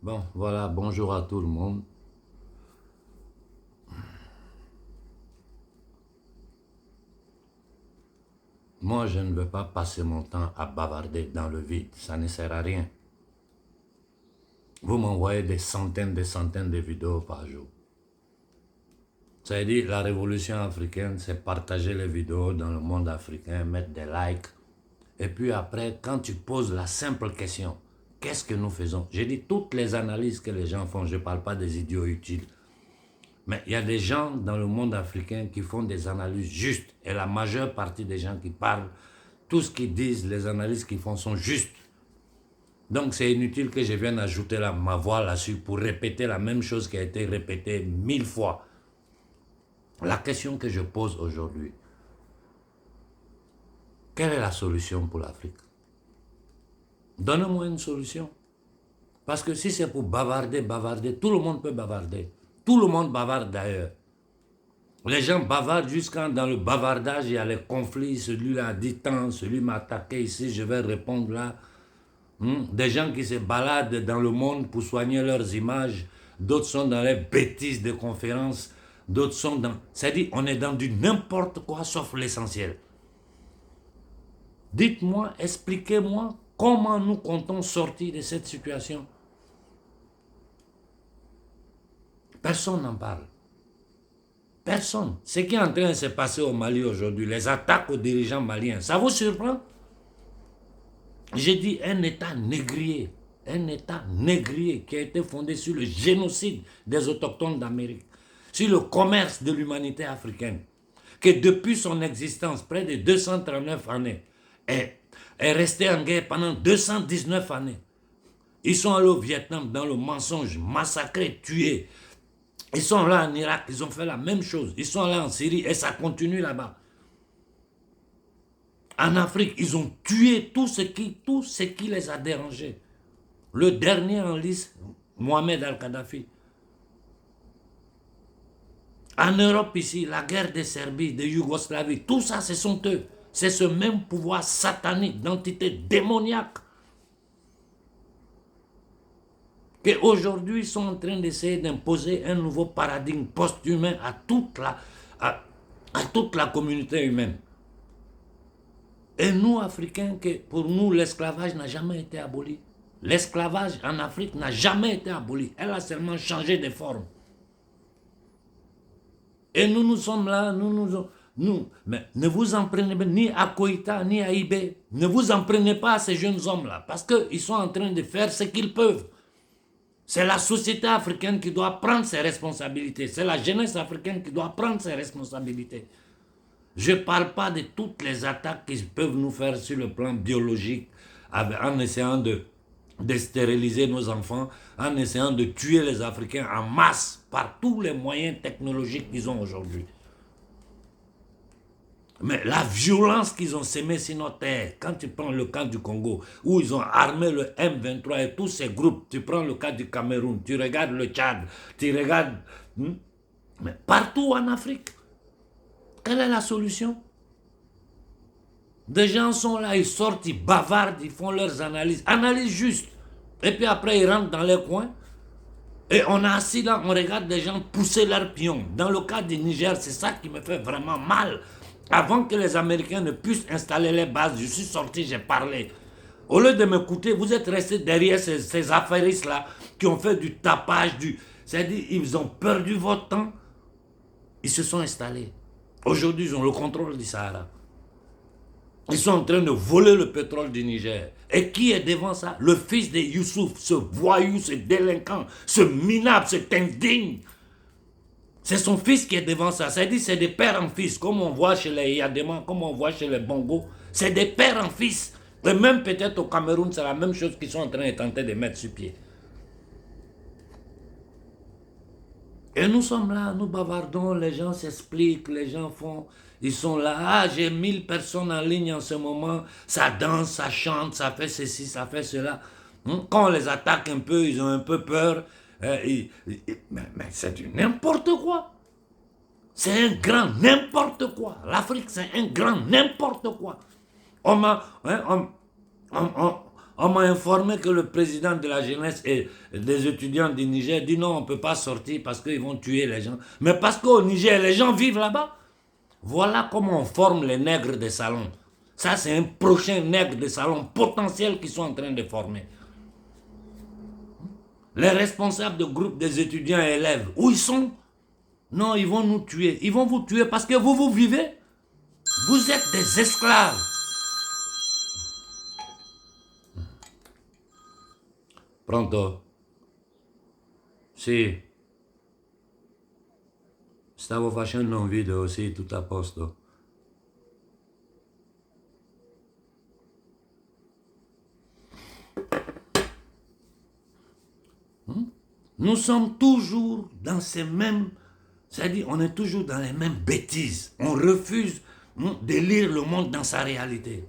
Bon, voilà, bonjour à tout le monde. Moi, je ne veux pas passer mon temps à bavarder dans le vide, ça ne sert à rien. Vous m'envoyez des centaines de vidéos par jour. Ça veut dire la révolution africaine, c'est partager les vidéos dans le monde africain, mettre des likes. Et puis après, quand tu poses la simple question, qu'est-ce que nous faisons? J'ai dit toutes les analyses que les gens font, je ne parle pas des idiots utiles. Mais il y a des gens dans le monde africain qui font des analyses justes. Et la majeure partie des gens qui parlent, tout ce qu'ils disent, les analyses qu'ils font sont justes. Donc c'est inutile que je vienne ajouter ma voix là-dessus pour répéter la même chose qui a été répétée 1000 fois. La question que je pose aujourd'hui, quelle est la solution pour l'Afrique? Donnez-moi une solution. Parce que si c'est pour bavarder, tout le monde peut bavarder. Tout le monde bavarde d'ailleurs. Les gens bavardent jusqu'à dans le bavardage, il y a les conflits, celui-là a dit tant, celui m'a attaqué ici, je vais répondre là. Des gens qui se baladent dans le monde pour soigner leurs images, d'autres sont dans les bêtises de conférences, d'autres sont dans... C'est-à-dire, on est dans du n'importe quoi sauf l'essentiel. Dites-moi, expliquez-moi comment nous comptons sortir de cette situation. Personne n'en parle. Personne. Ce qui est en train de se passer au Mali aujourd'hui, les attaques aux dirigeants maliens, ça vous surprend? J'ai dit un État négrier. Un État négrier qui a été fondé sur le génocide des autochtones d'Amérique, sur le commerce de l'humanité africaine, que depuis son existence, près de 239 années, est resté en guerre pendant 219 années. Ils sont allés au Vietnam dans le mensonge, massacrés, tués. Ils sont là en Irak, ils ont fait la même chose. Ils sont là en Syrie et ça continue là-bas. En Afrique, ils ont tué tout ce qui les a dérangés. Le dernier en liste, Mohamed Al-Kadhafi. En Europe ici, la guerre de Serbie, de Yougoslavie, tout ça, ce sont eux. C'est ce même pouvoir satanique, d'entité démoniaque, qu'aujourd'hui sont en train d'essayer d'imposer un nouveau paradigme post-humain à toute la communauté humaine. Et nous, Africains, que pour nous, l'esclavage n'a jamais été aboli. L'esclavage en Afrique n'a jamais été aboli. Elle a seulement changé de forme. Et nous sommes là, mais ne vous en prenez pas ni à Koïta, ni à Ibé. Ne vous en prenez pas à ces jeunes hommes-là, parce qu'ils sont en train de faire ce qu'ils peuvent. C'est la société africaine qui doit prendre ses responsabilités. C'est la jeunesse africaine qui doit prendre ses responsabilités. Je ne parle pas de toutes les attaques qu'ils peuvent nous faire sur le plan biologique, en essayant de stériliser nos enfants, en essayant de tuer les Africains en masse par tous les moyens technologiques qu'ils ont aujourd'hui. Mais la violence qu'ils ont sémée sur notre terre, quand tu prends le cas du Congo, où ils ont armé le M23 et tous ces groupes, tu prends le cas du Cameroun, tu regardes le Tchad, tu regardes... mais partout en Afrique, quelle est la solution? Des gens sont là, ils sortent, ils bavardent, ils font leurs analyses. Analyse juste. Et puis après, ils rentrent dans les coins. Et on est assis là, on regarde des gens pousser leurs pions. Dans le cas du Niger, c'est ça qui me fait vraiment mal. Avant que les Américains ne puissent installer les bases, je suis sorti, j'ai parlé. Au lieu de m'écouter, vous êtes restés derrière ces affairistes-là qui ont fait du tapage, c'est-à-dire ils ont perdu votre temps. Ils se sont installés. Aujourd'hui, ils ont le contrôle du Sahara. Ils sont en train de voler le pétrole du Niger. Et qui est devant ça? Le fils de Youssouf, ce voyou, ce délinquant, ce minable, cet indigne. C'est son fils qui est devant ça. C'est-à-dire c'est des pères en fils, comme on voit chez les Yadema, comme on voit chez les Bongo. C'est des pères en fils. Et même peut-être au Cameroun, c'est la même chose qu'ils sont en train de tenter de mettre sur pied. Et nous sommes là, nous bavardons, les gens s'expliquent, les gens font... Ils sont là, ah, j'ai 1000 personnes en ligne en ce moment, ça danse, ça chante, ça fait ceci, ça fait cela. Quand on les attaque un peu, ils ont un peu peur. Mais c'est du n'importe quoi. C'est un grand n'importe quoi. L'Afrique, c'est un grand n'importe quoi. On On m'a informé que le président de la jeunesse et des étudiants du Niger dit non, on ne peut pas sortir parce qu'ils vont tuer les gens. Mais parce qu'au Niger, les gens vivent là-bas. Voilà comment on forme les nègres des salons. Ça, c'est un prochain nègre de salon potentiel qu'ils sont en train de former. Les responsables de groupes des étudiants et élèves, où ils sont? Non, ils vont nous tuer. Ils vont vous tuer parce que vous vivez. Vous êtes des esclaves. Pronto. Sì. Stavo facendo un video, sì, tutto a posto. Nous sommes toujours dans ces mêmes... C'est-à-dire, on est toujours dans les mêmes bêtises. On refuse de lire le monde dans sa réalité.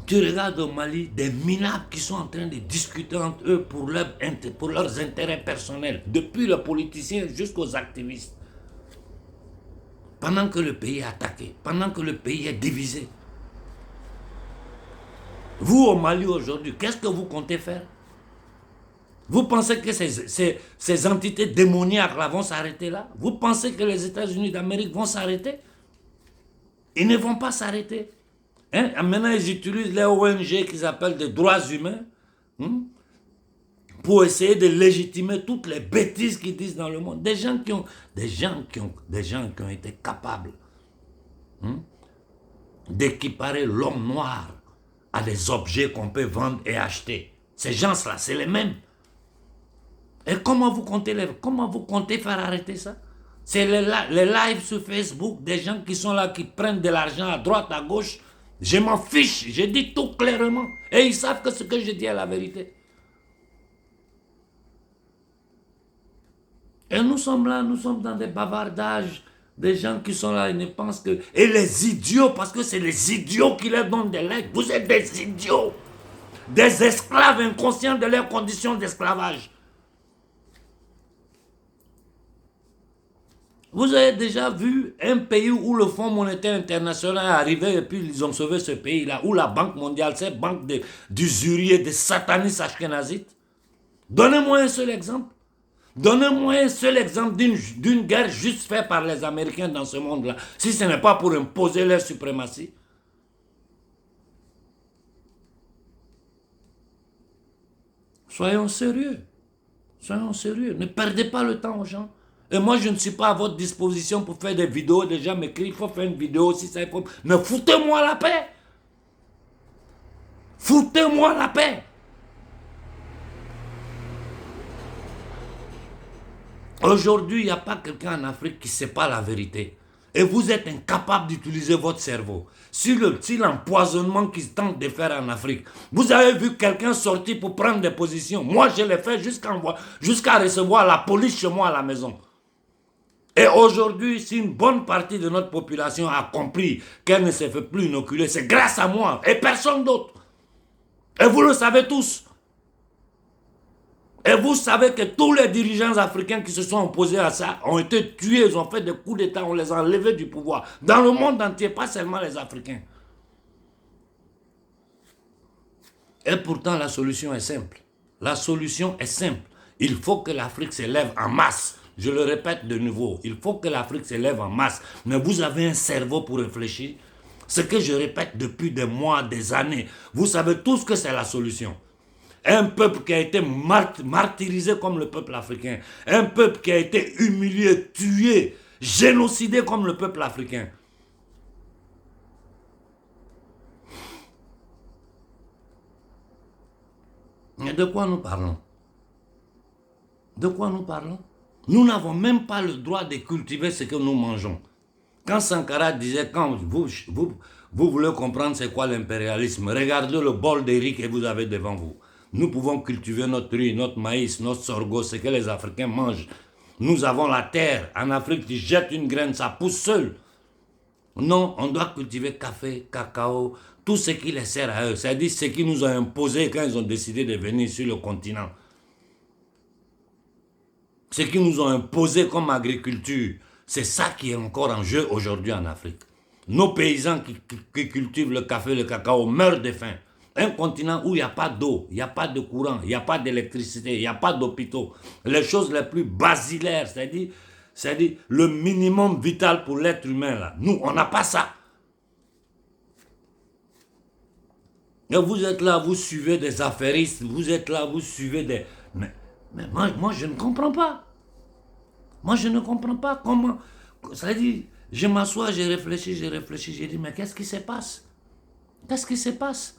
Tu regardes au Mali des minables qui sont en train de discuter entre eux pour leurs intérêts personnels, depuis les politiciens jusqu'aux activistes. Pendant que le pays est attaqué, pendant que le pays est divisé. Vous au Mali aujourd'hui, qu'est-ce que vous comptez faire? Vous pensez que ces entités démoniaques là vont s'arrêter là? Vous pensez que les États-Unis d'Amérique vont s'arrêter? Ils ne vont pas s'arrêter. Hein? Maintenant, ils utilisent les ONG qu'ils appellent des droits humains pour essayer de légitimer toutes les bêtises qu'ils disent dans le monde. Des gens qui ont été capables d'équiparer l'homme noir à des objets qu'on peut vendre et acheter. Ces gens-là, c'est les mêmes. Et comment vous comptez faire arrêter ça? C'est les lives sur Facebook, des gens qui sont là, qui prennent de l'argent à droite, à gauche. Je m'en fiche, je dis tout clairement. Et ils savent que ce que je dis est la vérité. Et nous sommes là, nous sommes dans des bavardages. Des gens qui sont là, ils ne pensent que... Et les idiots, parce que c'est les idiots qui leur donnent des legs. Vous êtes des idiots. Des esclaves inconscients de leurs conditions d'esclavage. Vous avez déjà vu un pays où le Fonds monétaire international est arrivé et puis ils ont sauvé ce pays-là, où la Banque mondiale, c'est banque d'usuriers, de satanistes ashkénazites. Donnez-moi un seul exemple. Donnez-moi un seul exemple d'une guerre juste faite par les Américains dans ce monde-là, si ce n'est pas pour imposer leur suprématie. Soyons sérieux. Soyons sérieux. Ne perdez pas le temps aux gens. Et moi, je ne suis pas à votre disposition pour faire des vidéos. Les gens m'écrivent, il faut faire une vidéo, si ça faut. Mais foutez-moi la paix. Foutez-moi la paix. Aujourd'hui, il n'y a pas quelqu'un en Afrique qui ne sait pas la vérité. Et vous êtes incapable d'utiliser votre cerveau. Si l'empoisonnement qu'ils tentent de faire en Afrique, vous avez vu quelqu'un sortir pour prendre des positions. Moi, je l'ai fait jusqu'à recevoir la police chez moi à la maison. Et aujourd'hui, si une bonne partie de notre population a compris qu'elle ne se fait plus inoculer, c'est grâce à moi et personne d'autre. Et vous le savez tous. Et vous savez que tous les dirigeants africains qui se sont opposés à ça ont été tués, ils ont fait des coups d'État, on les a enlevés du pouvoir. Dans le monde entier, pas seulement les Africains. Et pourtant, la solution est simple. La solution est simple. Il faut que l'Afrique s'élève en masse. Je le répète de nouveau, il faut que l'Afrique s'élève en masse. Mais vous avez un cerveau pour réfléchir. Ce que je répète depuis des mois, des années, vous savez tous que c'est la solution. Un peuple qui a été martyrisé comme le peuple africain. Un peuple qui a été humilié, tué, génocidé comme le peuple africain. Mais de quoi nous parlons? De quoi nous parlons? Nous n'avons même pas le droit de cultiver ce que nous mangeons. Quand Sankara disait, quand vous voulez comprendre c'est quoi l'impérialisme, regardez le bol de riz que vous avez devant vous. Nous pouvons cultiver notre riz, notre maïs, notre sorgho, ce que les Africains mangent. Nous avons la terre. En Afrique, tu jettes une graine, ça pousse seul. Non, on doit cultiver café, cacao, tout ce qui les sert à eux. C'est-à-dire ce qui nous a imposé quand ils ont décidé de venir sur le continent. Ce qui nous ont imposé comme agriculture, c'est ça qui est encore en jeu aujourd'hui en Afrique. Nos paysans qui cultivent le café, le cacao meurent de faim. Un continent où il n'y a pas d'eau, il n'y a pas de courant, il n'y a pas d'électricité, il n'y a pas d'hôpitaux. Les choses les plus basilaires, c'est-à-dire le minimum vital pour l'être humain, là. Nous, on n'a pas ça. Et vous êtes là, vous suivez des affairistes, vous êtes là, vous suivez des... Mais moi, je ne comprends pas. Moi, je ne comprends pas comment... C'est-à-dire, je m'assois, j'ai réfléchi, j'ai dit, mais qu'est-ce qui se passe? Qu'est-ce qui se passe?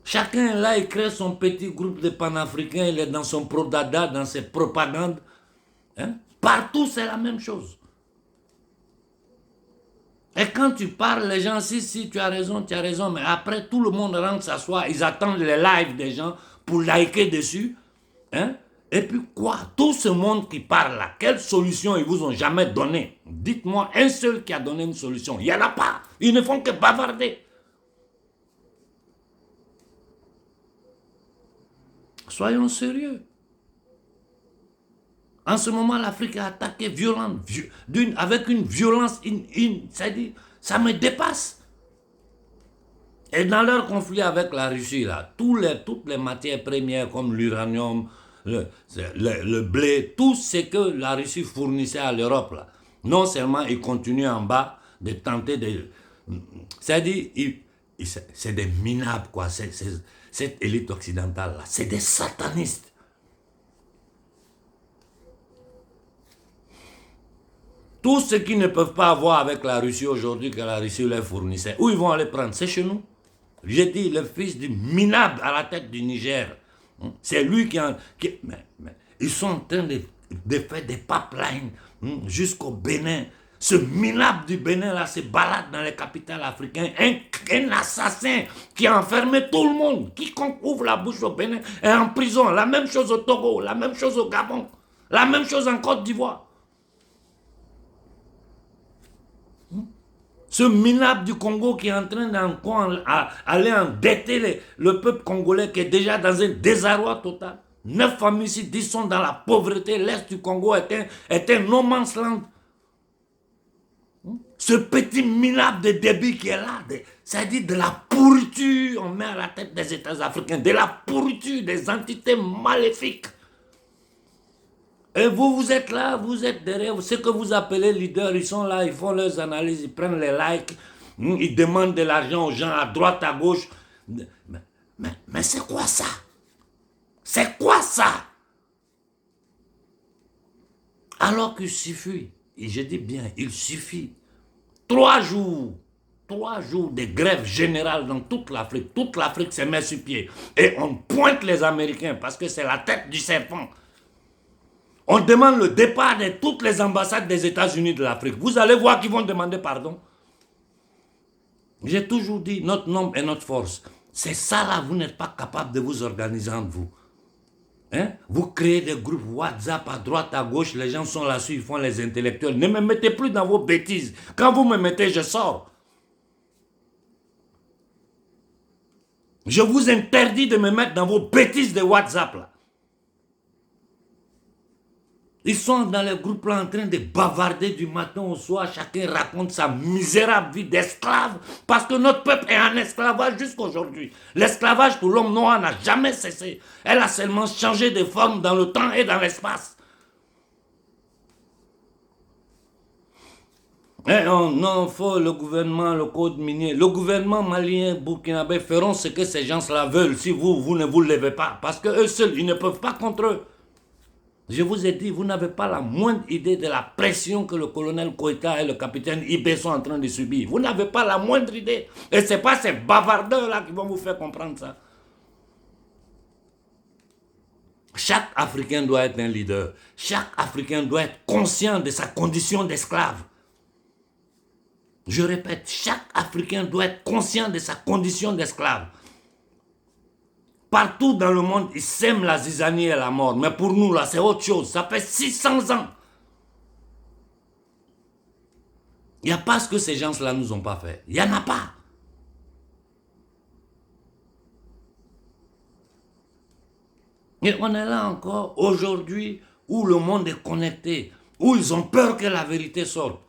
Chacun là, il crée son petit groupe de panafricains, il est dans son prodada, dans ses propagandes. Hein? Partout, c'est la même chose. Et quand tu parles, les gens, si, tu as raison, mais après, tout le monde rentre s'asseoir, ils attendent les lives des gens pour liker dessus. Hein? Et puis quoi? Tout ce monde qui parle là, quelle solution ils vous ont jamais donné? Dites-moi un seul qui a donné une solution. Il n'y en a pas. Ils ne font que bavarder. Soyons sérieux. En ce moment, l'Afrique est attaquée avec une violence, c'est-à-dire, ça me dépasse. Et dans leur conflit avec la Russie, là, toutes les matières premières comme l'uranium, le blé, tout ce que la Russie fournissait à l'Europe, là, non seulement ils continuent en bas de tenter de... C'est-à-dire, c'est des minables, quoi. Cette élite occidentale, là, c'est des satanistes. Tout ce qu'ils ne peuvent pas avoir avec la Russie aujourd'hui que la Russie leur fournissait, où ils vont aller prendre? C'est chez nous. J'ai dit, le fils du minable à la tête du Niger, c'est lui mais ils sont en train de faire des pipelines jusqu'au Bénin. Ce minable du Bénin là se balade dans les capitales africaines. Un assassin qui a enfermé tout le monde. Quiconque ouvre la bouche au Bénin est en prison. La même chose au Togo, la même chose au Gabon, la même chose en Côte d'Ivoire. Ce minable du Congo qui est en train d'aller endetter le peuple congolais qui est déjà dans un désarroi total. 9 familles ici, 10 sont dans la pauvreté. L'Est du Congo est un no man's land. Ce petit minable de débit qui est là, c'est-à-dire de la pourriture, on met à la tête des États africains, de la pourriture, des entités maléfiques. Et vous êtes là, vous êtes derrière, ce que vous appelez leaders, ils sont là, ils font leurs analyses, ils prennent les likes, ils demandent de l'argent aux gens à droite, à gauche. Mais c'est quoi ça? C'est quoi ça? Alors qu'il suffit, et je dis bien, il suffit, 3 jours de grève générale dans toute l'Afrique se met sur pied. Et on pointe les Américains parce que c'est la tête du serpent. On demande le départ de toutes les ambassades des États-Unis de l'Afrique. Vous allez voir qu'ils vont demander pardon. J'ai toujours dit, notre nombre est notre force. C'est ça là, vous n'êtes pas capable de vous organiser entre vous. Hein? Vous créez des groupes WhatsApp à droite, à gauche, les gens sont là-dessus, ils font les intellectuels. Ne me mettez plus dans vos bêtises. Quand vous me mettez, je sors. Je vous interdis de me mettre dans vos bêtises de WhatsApp là. Ils sont dans les groupes là en train de bavarder du matin au soir. Chacun raconte sa misérable vie d'esclave. Parce que notre peuple est en esclavage jusqu'aujourd'hui. L'esclavage pour l'homme noir n'a jamais cessé. Elle a seulement changé de forme dans le temps et dans l'espace. Et non, faut le gouvernement, le code minier. Le gouvernement malien, burkinabé feront ce que ces gens-là veulent si vous ne vous levez pas. Parce qu'eux seuls, ils ne peuvent pas contre eux. Je vous ai dit, vous n'avez pas la moindre idée de la pression que le colonel Koïta et le capitaine Ibé sont en train de subir. Vous n'avez pas la moindre idée. Et ce n'est pas ces bavardeurs-là qui vont vous faire comprendre ça. Chaque Africain doit être un leader. Chaque Africain doit être conscient de sa condition d'esclave. Je répète, chaque Africain doit être conscient de sa condition d'esclave. Partout dans le monde, ils sèment la zizanie et la mort. Mais pour nous, là, c'est autre chose. Ça fait 600 ans. Il n'y a pas ce que ces gens-là nous ont pas fait. Il n'y en a pas. Et on est là encore aujourd'hui où le monde est connecté, où ils ont peur que la vérité sorte.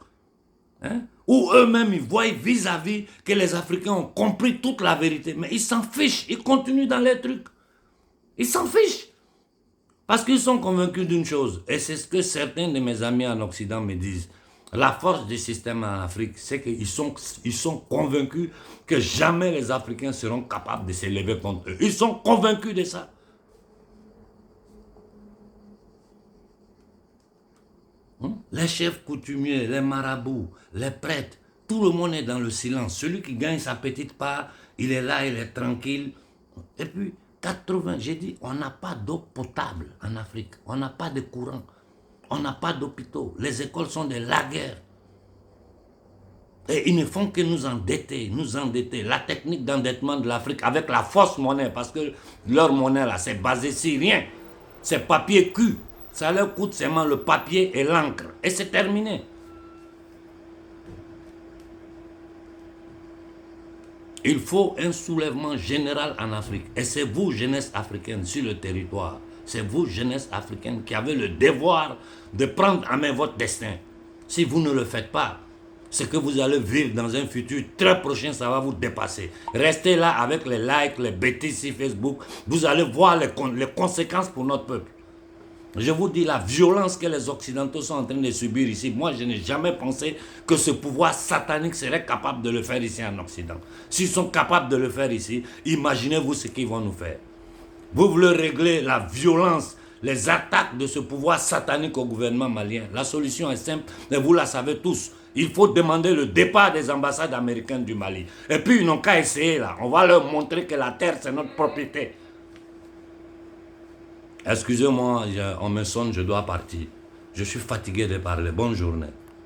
Hein? où eux-mêmes, ils voient vis-à-vis que les Africains ont compris toute la vérité. Mais ils s'en fichent, ils continuent dans les trucs. Ils s'en fichent. Parce qu'ils sont convaincus d'une chose, et c'est ce que certains de mes amis en Occident me disent. La force du système en Afrique, c'est qu'ils sont convaincus que jamais les Africains seront capables de s'élever contre eux. Ils sont convaincus de ça. Les chefs coutumiers, les marabouts, les prêtres, tout le monde est dans le silence. Celui qui gagne sa petite part, il est là, il est tranquille. Et puis, 80, j'ai dit, on n'a pas d'eau potable en Afrique. On n'a pas de courant. On n'a pas d'hôpitaux. Les écoles sont des laguerres. Et ils ne font que nous endetter, nous endetter. La technique d'endettement de l'Afrique avec la fausse monnaie, parce que leur monnaie là, c'est basé sur rien. C'est papier cul. Ça leur coûte seulement le papier et l'encre. Et c'est terminé. Il faut un soulèvement général en Afrique. Et c'est vous, jeunesse africaine, sur le territoire. C'est vous, jeunesse africaine, qui avez le devoir de prendre en main votre destin. Si vous ne le faites pas, ce que vous allez vivre dans un futur très prochain, ça va vous dépasser. Restez là avec les likes, les bêtises sur Facebook. Vous allez voir les conséquences pour notre peuple. Je vous dis la violence que les Occidentaux sont en train de subir ici. Moi, je n'ai jamais pensé que ce pouvoir satanique serait capable de le faire ici en Occident. S'ils sont capables de le faire ici, imaginez-vous ce qu'ils vont nous faire. Vous voulez régler la violence, les attaques de ce pouvoir satanique au gouvernement malien. La solution est simple, et vous la savez tous. Il faut demander le départ des ambassades américaines du Mali. Et puis, ils n'ont qu'à essayer là. On va leur montrer que la terre, c'est notre propriété. Excusez-moi, on me sonne, je dois partir. Je suis fatigué de parler. Bonne journée.